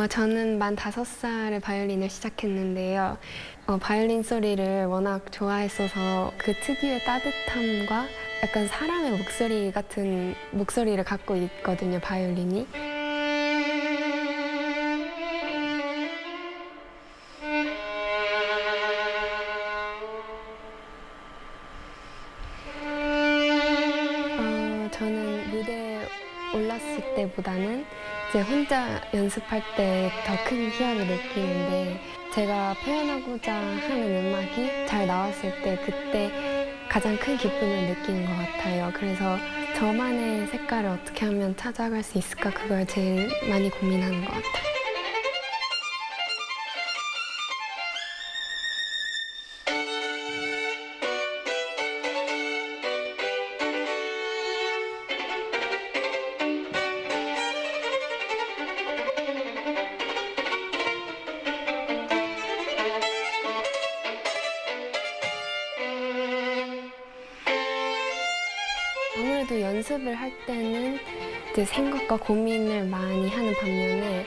저는 만 5살에 바이올린을 시작했는데요. 바이올린 소리를 워낙 좋아했어서 그 특유의 따뜻함과 약간 사람의 목소리 같은 목소리를 갖고 있거든요, 바이올린이. 저는 무대에 올랐을 때보다는 이제 혼자 연습할 때 더 큰 희열을 느끼는데 제가 표현하고자 하는 음악이 잘 나왔을 때 그때 가장 큰 기쁨을 느끼는 것 같아요. 그래서 저만의 색깔을 어떻게 하면 찾아갈 수 있을까 그걸 제일 많이 고민하는 것 같아요. 아무래도 연습을 할 때는 이제 생각과 고민을 많이 하는 반면에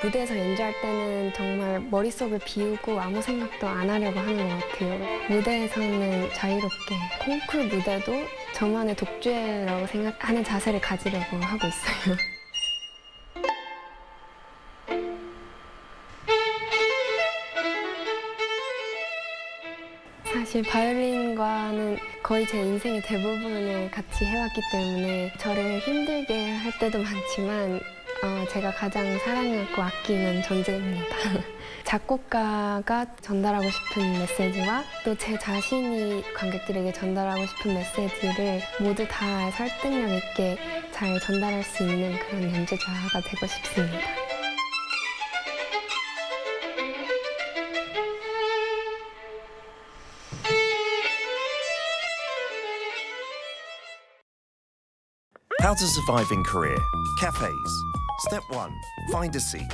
무대에서 연주할 때는 정말 머릿속을 비우고 아무 생각도 안 하려고 하는 것 같아요. 무대에서는 자유롭게 콩쿨 무대도 저만의 독주라고 생각하는 자세를 가지려고 하고 있어요. 사실 바이올린과는 거의 제 인생의 대부분을 같이 해왔기 때문에 저를 힘들게 할 때도 많지만 제가 가장 사랑하고 아끼는 존재입니다. 작곡가가 전달하고 싶은 메시지와 또 제 자신이 관객들에게 전달하고 싶은 메시지를 모두 다 설득력 있게 잘 전달할 수 있는 그런 연주자가 되고 싶습니다. How to survive in Korea. Cafes. Step 1. Find a seat.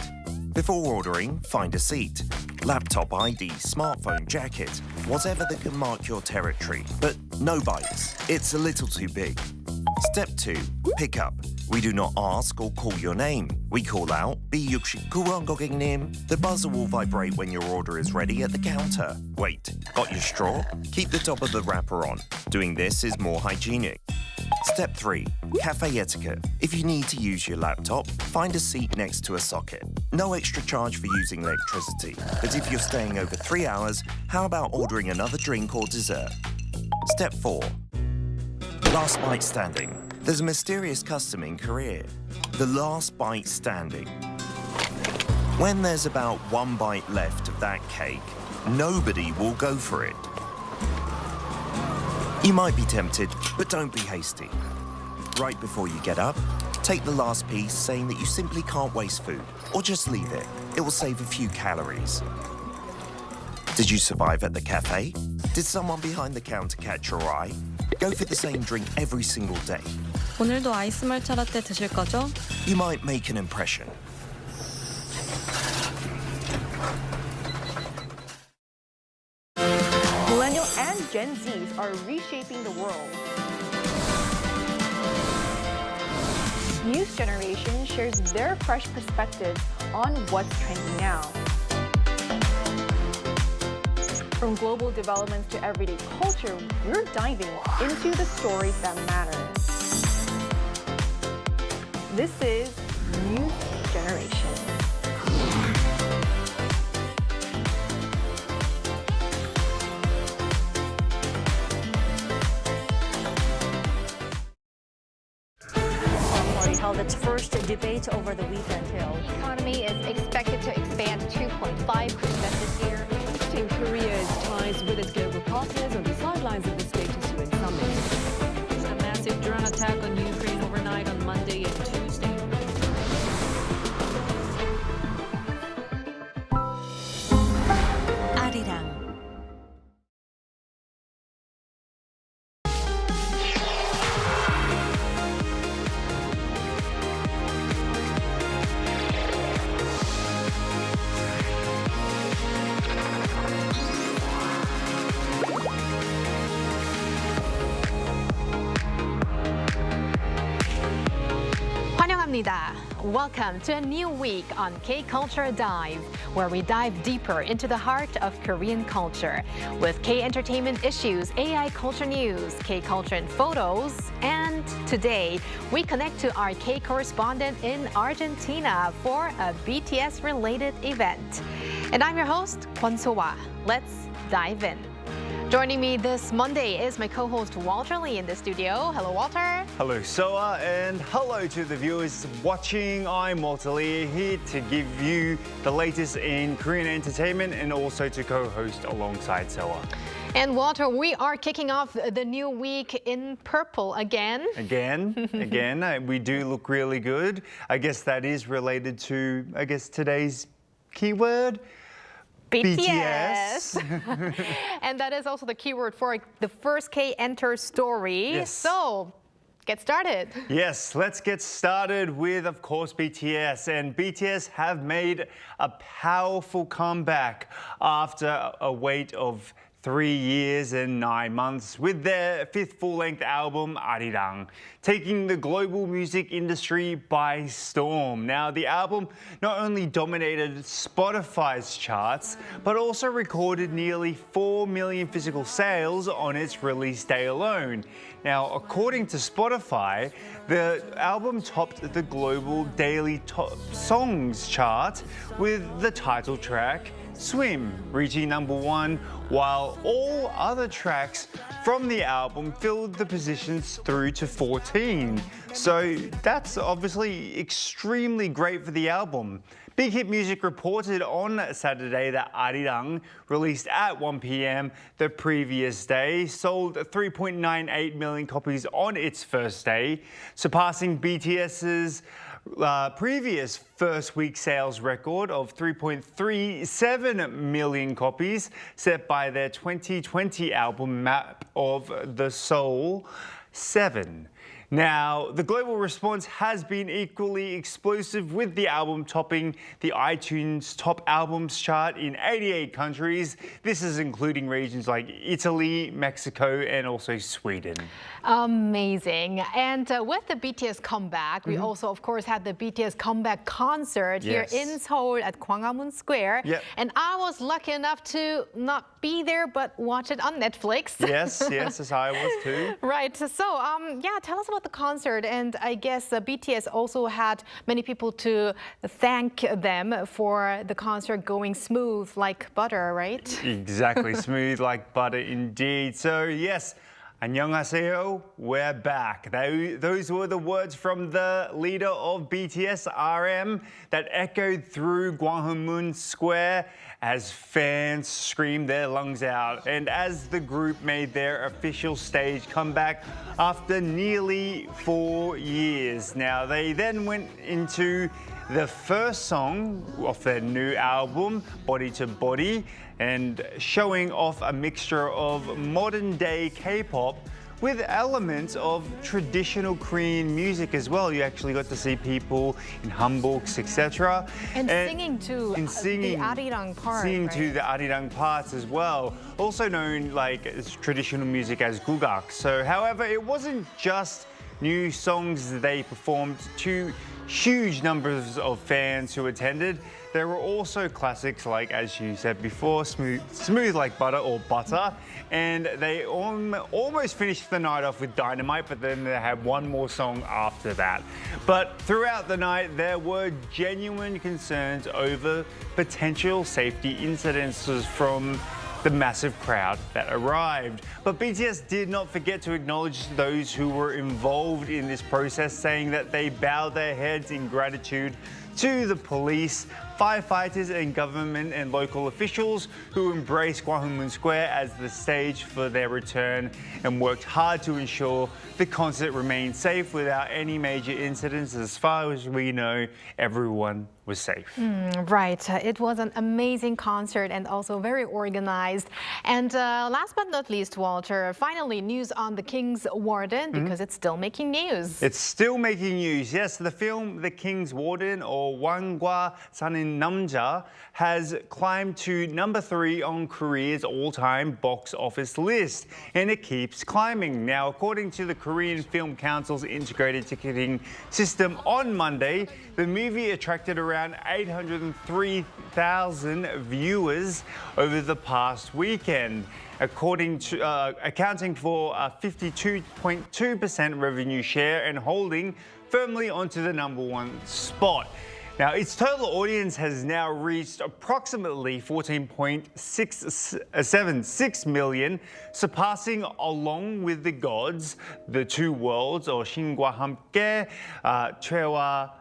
Before ordering, find a seat. Laptop, ID, smartphone, jacket, whatever that can mark your territory. But no bites. It's a little too big. Step 2. Pick up. We do not ask or call your name. We call out, B69 고객님. The buzzer will vibrate when your order is ready at the counter. Wait, got your straw? Keep the top of the wrapper on. Doing this is more hygienic. Step 3. Cafe etiquette. If you need to use your laptop, find a seat next to a socket. No extra charge for using electricity. But if you're staying over 3 hours, how about ordering another drink or dessert? Step 4. Last bite standing. There's a mysterious custom in Korea. The last bite standing. When there's about 1 bite left of that cake, nobody will go for it. You might be tempted, but don't be hasty. Right before you get up, take the last piece saying that you simply can't waste food, or just leave it. It will save a few calories. Did you survive at the cafe? Did someone behind the counter catch your eye? Go for the same drink every single day. 오늘도 아이스 말차 라떼 드실 거죠? You might make an impression. Millennial and Gen Zs are reshaping the world. News generation shares their fresh perspectives on what's trending now. From global developments to everyday culture, we're diving into the stories that matter. This is News Generation. Held its first debate over the weekend. The economy is expected to expand 2.5% this year. Boosting Korea's ties with its global partners on the sidelines of the Status UN summit. A massive drone attack on Ukraine overnight on Monday and Tuesday. Arirang. 환영합니다. welcome to a new week on K-Culture Dive, where we dive deeper into the heart of Korean culture with K-entertainment issues, AI culture news, K-culture and photos, and today we connect to our K-correspondent in Argentina for a BTS-related event. And I'm your host, Kwon So-wa. Let's dive in. Joining me this Monday is my co-host Walter Lee in the studio. Hello, Walter. Hello, Soa, and hello to the viewers watching. I'm Walter Lee, here to give you the latest in Korean entertainment and also to co-host alongside Soa. And Walter, we are kicking off the new week in purple again. Again, we do look really good. I guess that is related to, today's keyword. BTS. And that is also the keyword for the first K-Enter story. Yes. So, get started. Yes, let's get started with, of course, BTS. And BTS have made a powerful comeback after a wait of 3 years and 9 months with their fifth full-length album, Arirang, taking the global music industry by storm. Now, the album not only dominated Spotify's charts, but also recorded nearly 4 million physical sales on its release day alone. Now, according to Spotify, the album topped the global daily top songs chart with the title track, Swim, reaching #1, while all other tracks from the album filled the positions through to 14. So that's obviously extremely great for the album. Big Hit Music reported on Saturday that Arirang, released at 1 p.m. the previous day, sold 3.98 million copies on its first day, surpassing BTS's previous first week sales record of 3.37 million copies set by their 2020 album Map of the Soul 7. Now, the global response has been equally explosive, with the album topping the iTunes Top Albums chart in 88 countries. This is including regions like Italy, Mexico, and also Sweden. Amazing. And with the BTS comeback, we also, of course, had the BTS comeback concert here in Seoul at Gwanghwamun Square. And I was lucky enough to not be there, but watch it on Netflix. Yes, as I was too. Right. So, tell us about the concert. And I guess BTS also had many people to thank them for the concert going smooth like butter, right? Exactly, smooth like butter indeed. So, yes. 안녕하세요, we're back. Those were the words from the leader of BTS, RM, that echoed through Gwanghwamun Square as fans screamed their lungs out. And as the group made their official stage comeback after nearly 4 years. Now, they then went into the first song of their new album, Body to Body, and showing off a mixture of modern-day K-pop with elements of traditional Korean music as well. You actually got to see people in hanboks, etc. And singing to the Arirang part, Singing to the Arirang parts as well. Also known as traditional music as gugak. So, however, it wasn't just new songs that they performed to huge numbers of fans who attended. There were also classics like, as you said before, Smooth Like Butter or Butter. And they almost finished the night off with Dynamite, but then they had one more song after that. But throughout the night, there were genuine concerns over potential safety incidences from the massive crowd that arrived. But BTS did not forget to acknowledge those who were involved in this process, saying that they bowed their heads in gratitude to the police, firefighters and government and local officials who embraced Gwanghwamun Square as the stage for their return and worked hard to ensure the concert remained safe without any major incidents. As far as we know, everyone was safe. Right. It was an amazing concert and also very organized. And last but not least, Walter, finally news on the King's Warden, because it's still making news. It's still making news. Yes, the film The King's Warden, or Wangwa Sanin in Namja has climbed to number 3 on Korea's all-time box office list, and it keeps climbing. Now, according to the Korean Film Council's integrated ticketing system on Monday, the movie attracted around 803,000 viewers over the past weekend, accounting for a 52.2% revenue share and holding firmly onto the number 1 spot. Now, its total audience has now reached approximately 14.676 million, surpassing Along with the Gods, The Two Worlds, or 신과 함께, 죄와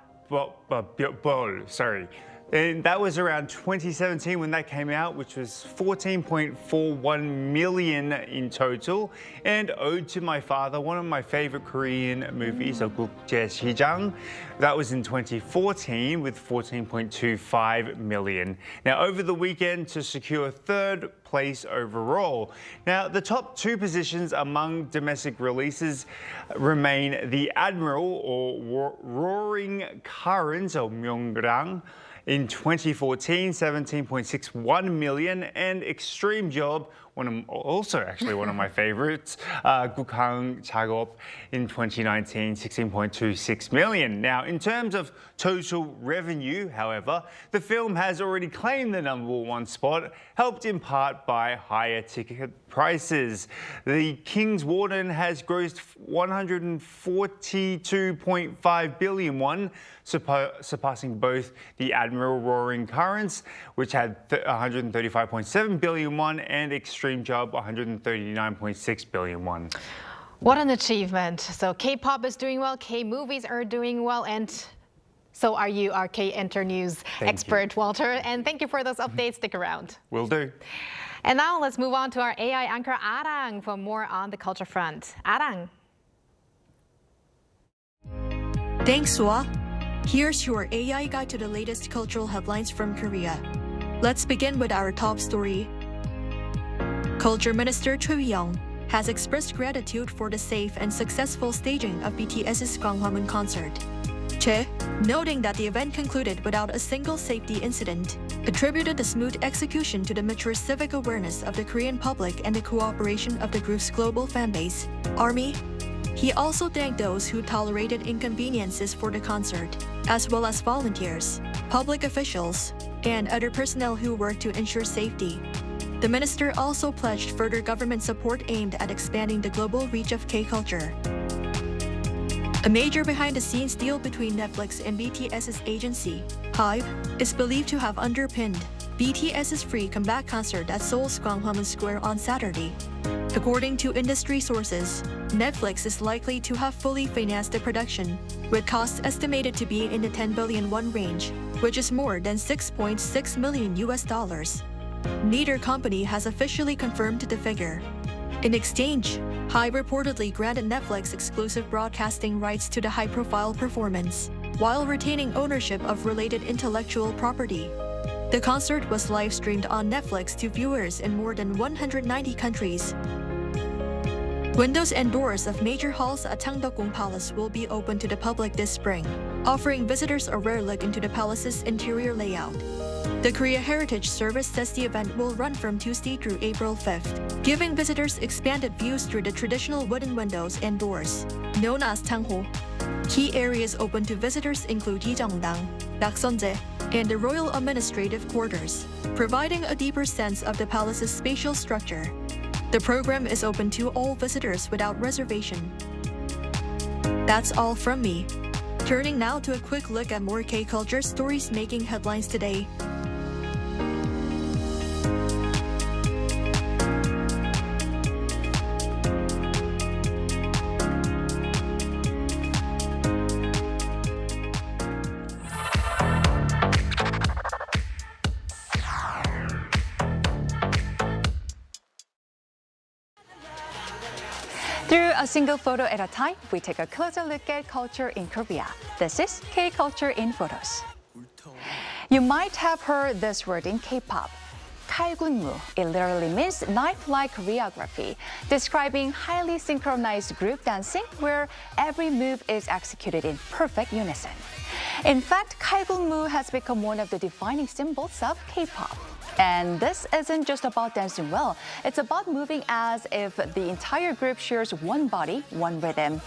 벌, sorry. And that was around 2017 when that came out, which was 14.41 million in total. And Ode to My Father, one of my favorite Korean movies, 국제시장, that was in 2014 with 14.25 million. Now, over the weekend to secure 3rd place overall. Now, the top 2 positions among domestic releases remain The Admiral, or Roaring Currents, or Myeongrang, in 2014, 17.61 million, and Extreme Job, also actually one of my favorites, 국항 작업 in 2019, 16.26 million. Now, in terms of total revenue, however, the film has already claimed the number 1 spot, helped in part by higher ticket prices. The King's Warden has grossed 142.5 billion won, surpassing both The Admiral Roaring Currents, which had 135.7 billion won, and Extreme Job, 139.6 billion won. What an achievement. So K-pop is doing well, K-movies are doing well, and so are you, our K-Enter News expert, Walter. And thank you for those updates. Stick around. Will do. And now let's move on to our AI anchor, Arirang, for more on the culture front. Arirang. Thanks, Sua. Here's your AI guide to the latest cultural headlines from Korea. Let's begin with our top story. Culture Minister Choi Young has expressed gratitude for the safe and successful staging of BTS's Gwanghwamun concert. Choi, noting that the event concluded without a single safety incident, attributed the smooth execution to the mature civic awareness of the Korean public and the cooperation of the group's global fanbase, ARMY. He also thanked those who tolerated inconveniences for the concert, as well as volunteers, public officials, and other personnel who worked to ensure safety. The minister also pledged further government support aimed at expanding the global reach of K-culture. A major behind-the-scenes deal between Netflix and BTS's agency, HYBE, is believed to have underpinned BTS's free comeback concert at Seoul's Gwanghwamun Square on Saturday. According to industry sources, Netflix is likely to have fully financed the production, with costs estimated to be in the 10 billion won range, which is more than $6.6 million. Neither company has officially confirmed the figure. In exchange, HYBE reportedly granted Netflix exclusive broadcasting rights to the high-profile performance, while retaining ownership of related intellectual property. The concert was live-streamed on Netflix to viewers in more than 190 countries. Windows and doors of major halls at Changdeokgung Palace will be open to the public this spring, offering visitors a rare look into the palace's interior layout. The Korea Heritage Service says the event will run from Tuesday through April 5th, giving visitors expanded views through the traditional wooden windows and doors, known as Changho. Key areas open to visitors include Hyejeongdang, Nakseonje, and the Royal Administrative Quarters, providing a deeper sense of the palace's spatial structure. The program is open to all visitors without reservation. That's all from me. Turning now to a quick look at more K-culture stories making headlines today. Through a single photo at a time, we take a closer look at culture in Korea. This is K-Culture in Photos. You might have heard this word in K-pop, Kalgunmu. It literally means knife-like choreography, describing highly synchronized group dancing where every move is executed in perfect unison. In fact, Kalgunmu has become one of the defining symbols of K-pop. And this isn't just about dancing well, it's about moving as if the entire group shares one body, one rhythm.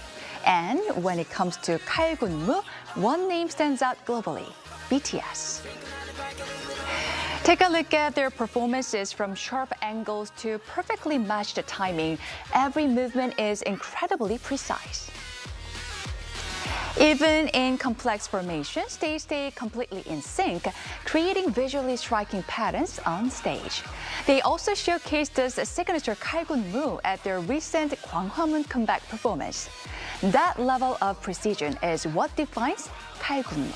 And when it comes to Kalgunmu, one name stands out globally: BTS. Take a look at their performances. From sharp angles to perfectly matched timing, every movement is incredibly precise. Even in complex formations, they stay completely in sync, creating visually striking patterns on stage. They also showcased this signature Kalgunmu at their recent Gwanghwamun comeback performance. That level of precision is what defines Kalgunmu.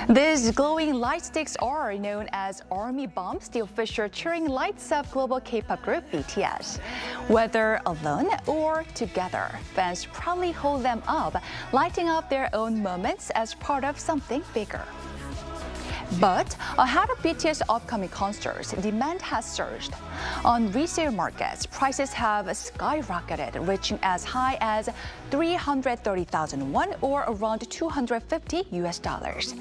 These glowing light sticks are known as army bombs, the official cheering lights of global K-pop group BTS. Whether alone or together, fans proudly hold them up, lighting up their own moments as part of something bigger. But ahead of BTS' upcoming concerts, demand has surged. On resale markets, prices have skyrocketed, reaching as high as 330,000 won, or around $250.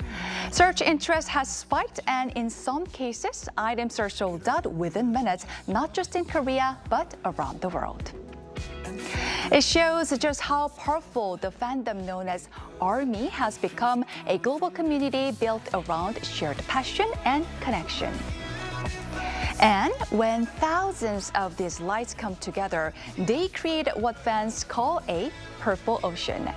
Search interest has spiked, and in some cases, items are sold out within minutes, not just in Korea, but around the world. It shows just how powerful the fandom known as ARMY has become, a global community built around shared passion and connection. And when thousands of these lights come together, they create what fans call a purple ocean.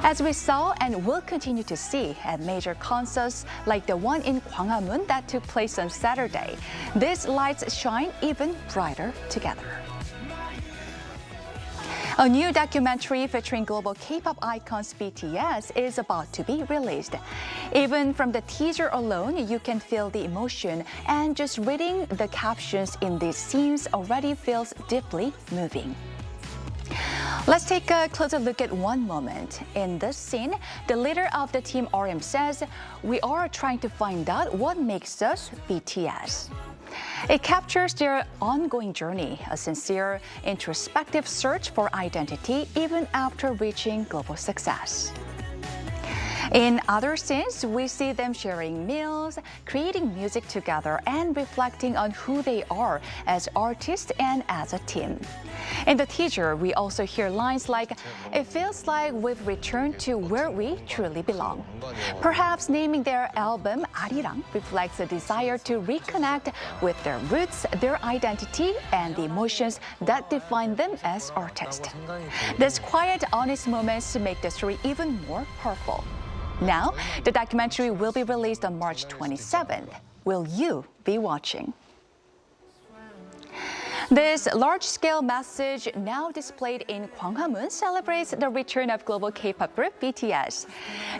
As we saw and will continue to see at major concerts like the one in Gwanghwamun that took place on Saturday, these lights shine even brighter together. A new documentary featuring global K-pop icons BTS is about to be released. Even from the teaser alone, you can feel the emotion, and just reading the captions in these scenes already feels deeply moving. Let's take a closer look at one moment. In this scene, the leader of the team RM says, "We are trying to find out what makes us BTS." It captures their ongoing journey, a sincere, introspective search for identity even after reaching global success. In other scenes, we see them sharing meals, creating music together, and reflecting on who they are as artists and as a team. In the teaser, we also hear lines like, "It feels like we've returned to where we truly belong." Perhaps naming their album Arirang reflects a desire to reconnect with their roots, their identity, and the emotions that define them as artists. These quiet, honest moments make the story even more powerful. Now, the documentary will be released on March 27th. Will you be watching? This large-scale message, now displayed in Gwanghwamun, celebrates the return of global K-pop group BTS.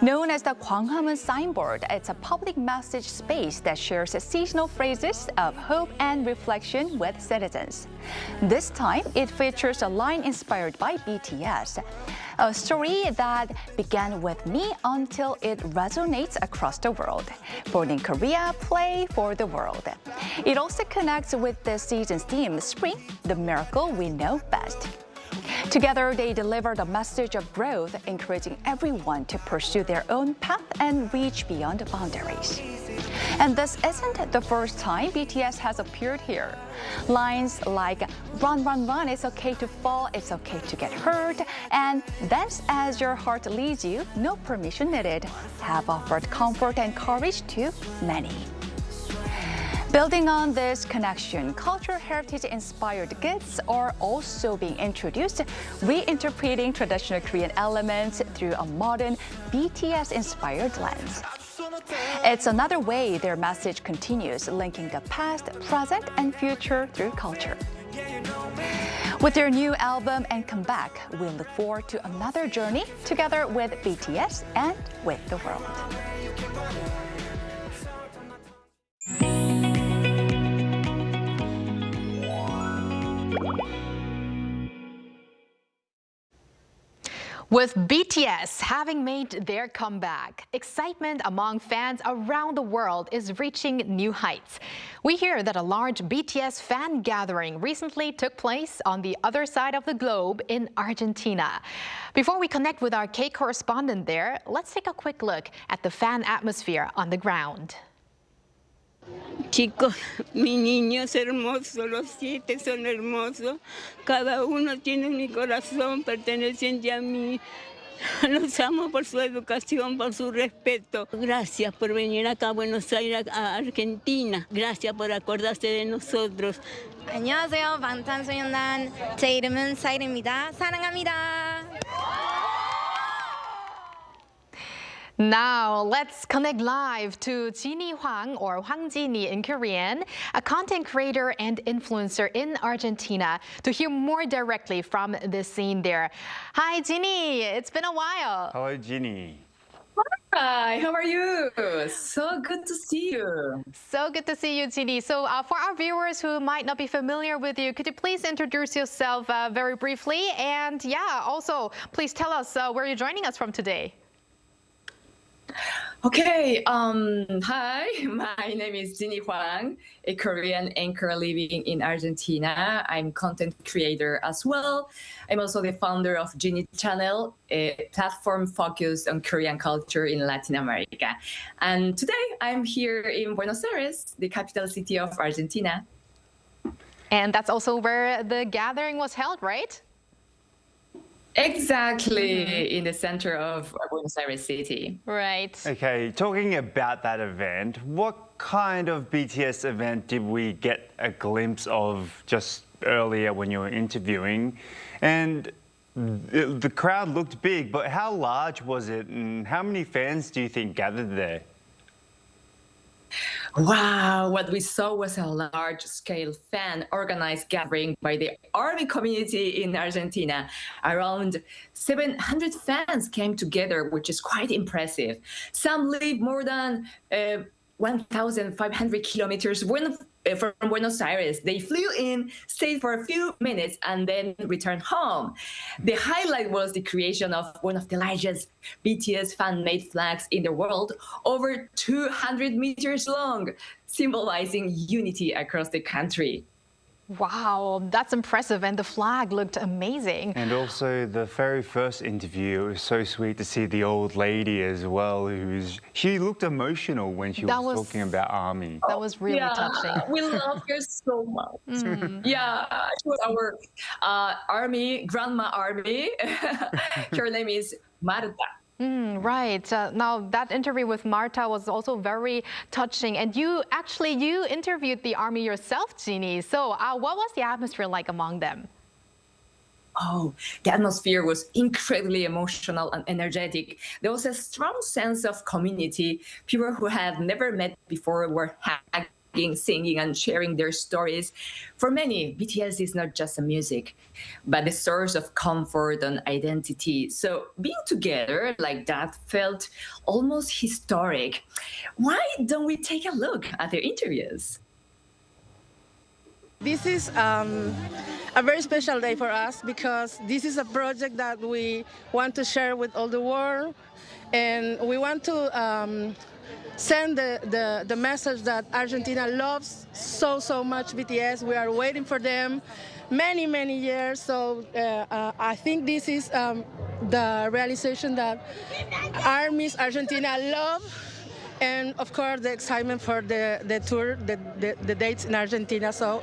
Known as the Gwanghwamun signboard, it's a public message space that shares seasonal phrases of hope and reflection with citizens. This time, it features a line inspired by BTS, a story that began with me until it resonates across the world. Born in Korea, play for the world. It also connects with the season's theme, spring, the miracle we know best. Together, they delivered a message of growth, encouraging everyone to pursue their own path and reach beyond boundaries. And this isn't the first time BTS has appeared here. Lines like, "Run, run, run, it's okay to fall, it's okay to get hurt," and "Dance as your heart leads you, no permission needed," have offered comfort and courage to many. Building on this connection, cultural heritage-inspired gifts are also being introduced, reinterpreting traditional Korean elements through a modern BTS-inspired lens. It's another way their message continues, linking the past, present, and future through culture. With their new album and comeback, we look forward to another journey together with BTS and with the world. With BTS having made their comeback, excitement among fans around the world is reaching new heights. We hear that a large BTS fan gathering recently took place on the other side of the globe in Argentina. Before we connect with our K-Correspondent there, let's take a quick look at the fan atmosphere on the ground. Chicos, mi niños hermosos, los 7 son hermosos. Cada uno tiene mi corazón perteneciente a mí. Los amo por su educación, por su respeto. Gracias por venir acá a Buenos Aires, a Argentina. Gracias por acordarse de nosotros. 안녕하세요. 방탄소년단 제 이름은 사이르입니다. 사랑합니다. Now, let's connect live to Jini Hwang, or Hwang Jini in Korean, a content creator and influencer in Argentina, to hear more directly from the scene there. Hi, Jini. It's been a while. Hello, Ginny. Hi, how are you? So good to see you. So good to see you, Jini. So for our viewers who might not be familiar with you, could you please introduce yourself very briefly? And yeah, also, please tell us where you're joining us from today. Okay, hi, my name is Jini Hwang, a Korean anchor living in Argentina. I'm content creator as well. I'm also the founder of Jini Channel, a platform focused on Korean culture in Latin America. And today I'm here in Buenos Aires, the capital city of Argentina. And that's also where the gathering was held, right? Exactly, in the center of Buenos Aires city. Right. Okay, talking about that event, what kind of BTS event did we get a glimpse of just earlier when you were interviewing? And the crowd looked big, but how large was it and how many fans do you think gathered there? Wow, what we saw was a large-scale fan-organized gathering by the ARMY community in Argentina. Around 700 fans came together, which is quite impressive. Some live more than 1,500 kilometers from Buenos Aires. They flew in, stayed for a few minutes, and then returned home. The highlight was the creation of one of the largest BTS fan-made flags in the world, over 200 meters long, symbolizing unity across the country. Wow, that's impressive, and the flag looked amazing. And also the very first interview, it was so sweet to see the old lady as well, she looked emotional when she was talking about ARMY. That was really touching. We love her so much. Yeah, she was our ARMY, Grandma ARMY. Her name is Marta. Right. Now, that interview with Marta was also very touching. And you interviewed the ARMY yourself, Jini. So what was the atmosphere like among them? Oh, the atmosphere was incredibly emotional and energetic. There was a strong sense of community. People who had never met before were hugging, singing, and sharing their stories. For many, BTS is not just a music, but a source of comfort and identity. So being together like that felt almost historic. Why don't we take a look at their interviews? This is a very special day for us because this is a project that we want to share with all the world, and we want to send the message that Argentina loves so much BTS. We are waiting for them many years. So I think this is the realization that ARMY's Argentina love. And of course, the excitement for the tour, the dates in Argentina. So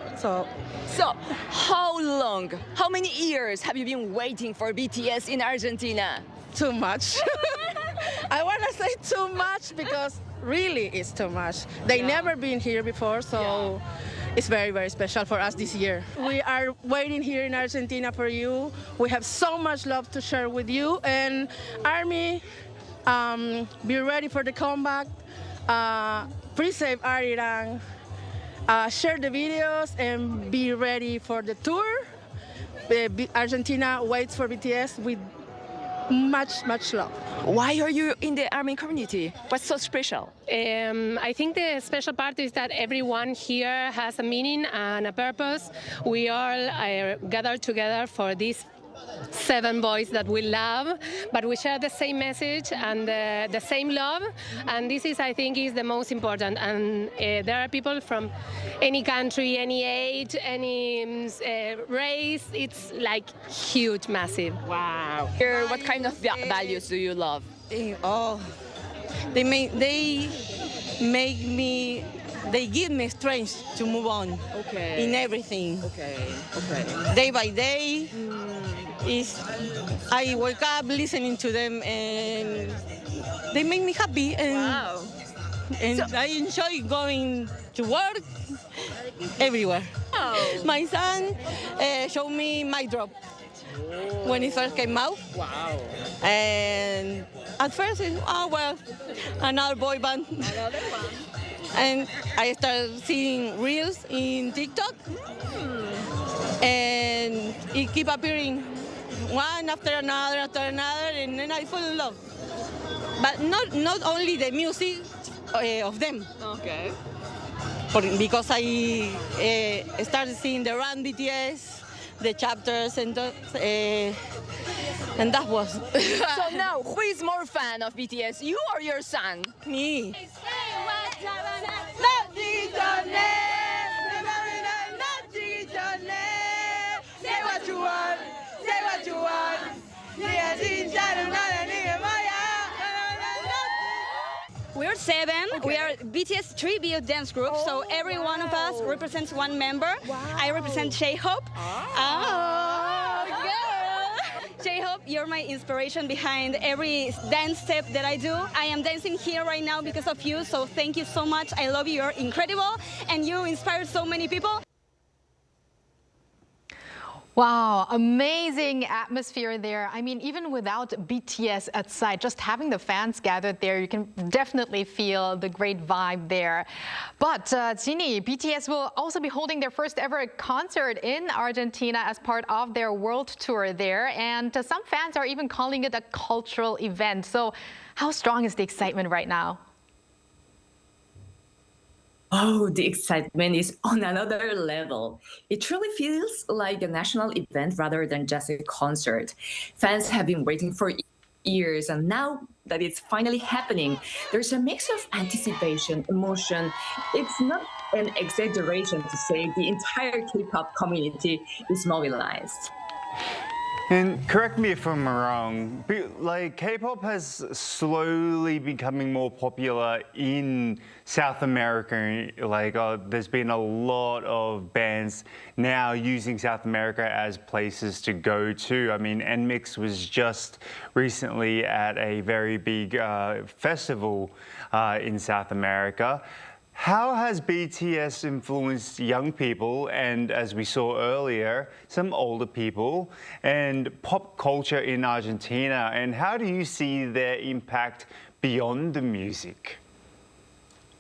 how many years have you been waiting for BTS in Argentina? Too much. I want to say too much because really it's too much. They never been here before, so it's very special for us this year. We are waiting here in Argentina for you. We have so much love to share with you. And ARMY, be ready for the comeback. Pre-save Arirang, share the videos, and be ready for the tour. Argentina waits for BTS with much love. Why are you in the ARMY community? What's so special? I think the special part is that everyone here has a meaning and a purpose. We all are gathered together for this seven boys that we love, but we share the same message and the same love, and this is, I think, is the most important. And there are people from any country, any age, any race. It's like huge, massive. Wow. What kind of values do you love? Oh, they give me strength to move on. Okay. In everything. Okay. Okay. Day by day, I wake up listening to them, and they make me happy. And, Wow. And I enjoy going to work everywhere. Oh. My son showed me My Drop when it first came out. Wow. And at first, another boy band. Another one. And I started seeing reels in TikTok, and it keep appearing one after another, and then I fall in love. But not only the music of them. Okay. Because I started seeing the Run BTS, the chapters, and that was. So now, who is more fan of BTS, you or your son? Me. Say what you want, say what you want. We're seven. We are BTS tribute dance group. So every one of us represents one member. I represent J-Hope. J-Hope, you're my inspiration behind every dance step that I do. I am dancing here right now because of you. So thank you so much. I love you. You're incredible, and you inspired so many people. Wow, amazing atmosphere there. I mean, even without BTS at side, just having the fans gathered there, you can definitely feel the great vibe there. But Ginny, BTS will also be holding their first ever concert in Argentina as part of their world tour there. And some fans are even calling it a cultural event. So how strong is the excitement right now? Oh, the excitement is on another level. It truly feels like a national event rather than just a concert. Fans have been waiting for years, and now that it's finally happening, there's a mix of anticipation, emotion. It's not an exaggeration to say the entire K-pop community is mobilized. And correct me if I'm wrong, like K-pop has slowly becoming more popular in South America. Like there's been a lot of bands now using South America as places to go to. I mean, NMIX was just recently at a very big festival in South America. How has BTS influenced young people and, as we saw earlier, some older people and pop culture in Argentina? And how do you see their impact beyond the music?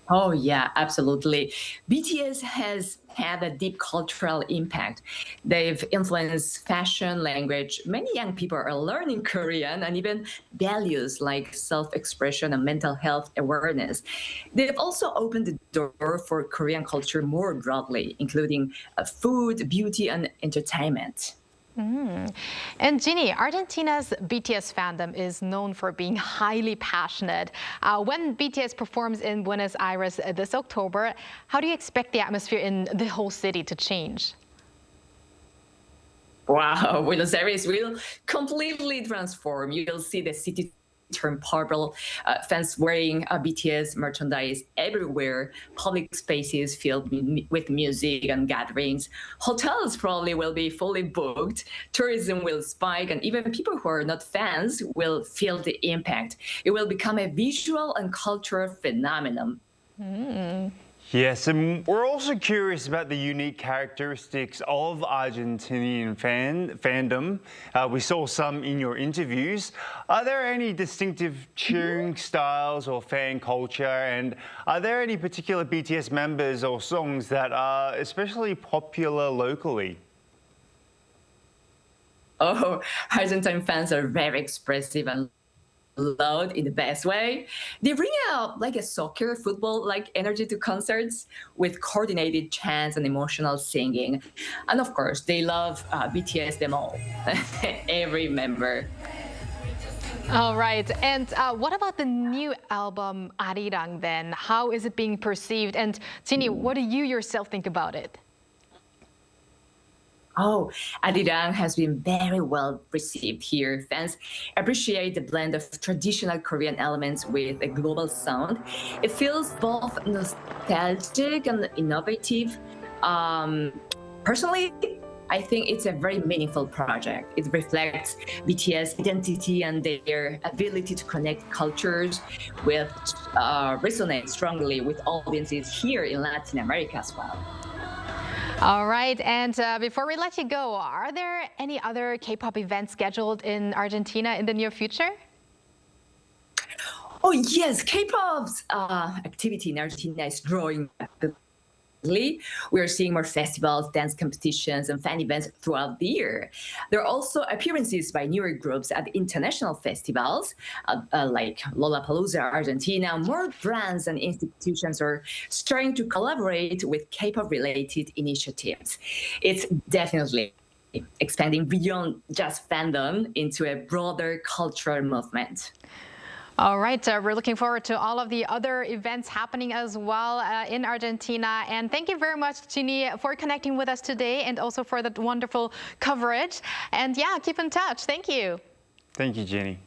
Oh, yeah, absolutely. BTS has had a deep cultural impact. They've influenced fashion, language. Many young people are learning Korean and even values like self-expression and mental health awareness. They've also opened the door for Korean culture more broadly, including food, beauty, and entertainment. And Ginny, Argentina's BTS fandom is known for being highly passionate. When BTS performs in Buenos Aires this October, how do you expect the atmosphere in the whole city to change? Wow, Buenos Aires will completely transform. You'll see the city turn purple, fans wearing BTS merchandise everywhere, public spaces filled with music and gatherings. Hotels probably will be fully booked, tourism will spike, and even people who are not fans will feel the impact. It will become a visual and cultural phenomenon. Yes, and we're also curious about the unique characteristics of Argentinian fandom. We saw some in your interviews. Are there any distinctive cheering styles or fan culture? And are there any particular BTS members or songs that are especially popular locally? Oh, Argentine fans are very expressive and loud in the best way. They bring out like a soccer, football like energy to concerts with coordinated chants and emotional singing. And of course, they love BTS them all, every member. All right. And what about the new album, Arirang, then? How is it being perceived? And Jinny, what do you yourself think about it? Oh, Arirang has been very well received here. Fans appreciate the blend of traditional Korean elements with a global sound. It feels both nostalgic and innovative. Personally, I think it's a very meaningful project. It reflects BTS identity and their ability to connect cultures with resonate strongly with audiences here in Latin America as well. All right, and before we let you go, are there any other K-pop events scheduled in Argentina in the near future? Oh yes, K-pop's activity in Argentina is growing rapidly. We're seeing more festivals, dance competitions, and fan events throughout the year. There are also appearances by newer groups at international festivals like Lollapalooza, Argentina. More brands and institutions are starting to collaborate with K-pop related initiatives. It's definitely expanding beyond just fandom into a broader cultural movement. All right, we're looking forward to all of the other events happening as well in Argentina. And thank you very much, Jinny, for connecting with us today and also for that wonderful coverage. And yeah, keep in touch. Thank you. Thank you, Jinny.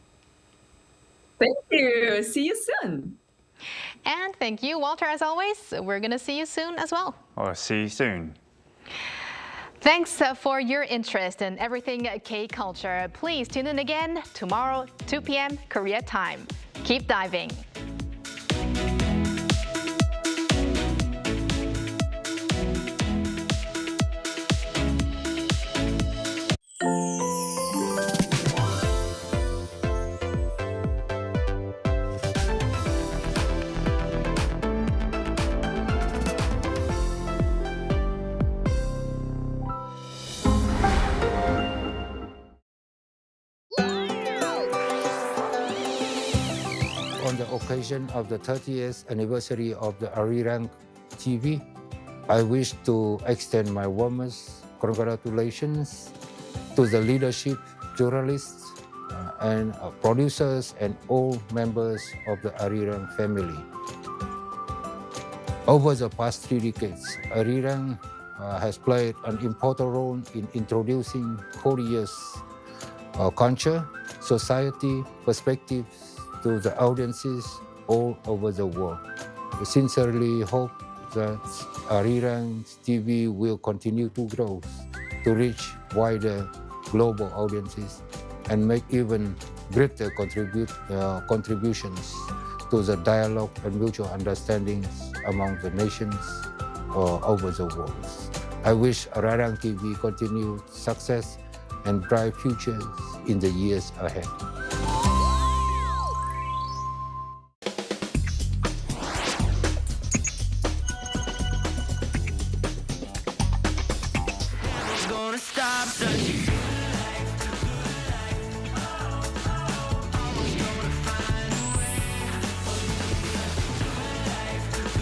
Thank you. See you soon. And thank you, Walter, as always. We're going to see you soon as well. I'll see you soon. Thanks for your interest in everything K-culture. Please tune in again tomorrow, 2 p.m. Korea time. Keep diving. On the occasion of the 30th anniversary of the Arirang TV, I wish to extend my warmest congratulations to the leadership, journalists, and producers and all members of the Arirang family. Over the past 3 decades, Arirang has played an important role in introducing Korea's culture, society, perspectives to the audiences all over the world. I sincerely hope that Arirang TV will continue to grow, to reach wider global audiences, and make even greater contributions to the dialogue and mutual understandings among the nations over the world. I wish Arirang TV continued success and bright futures in the years ahead. Gonna stop the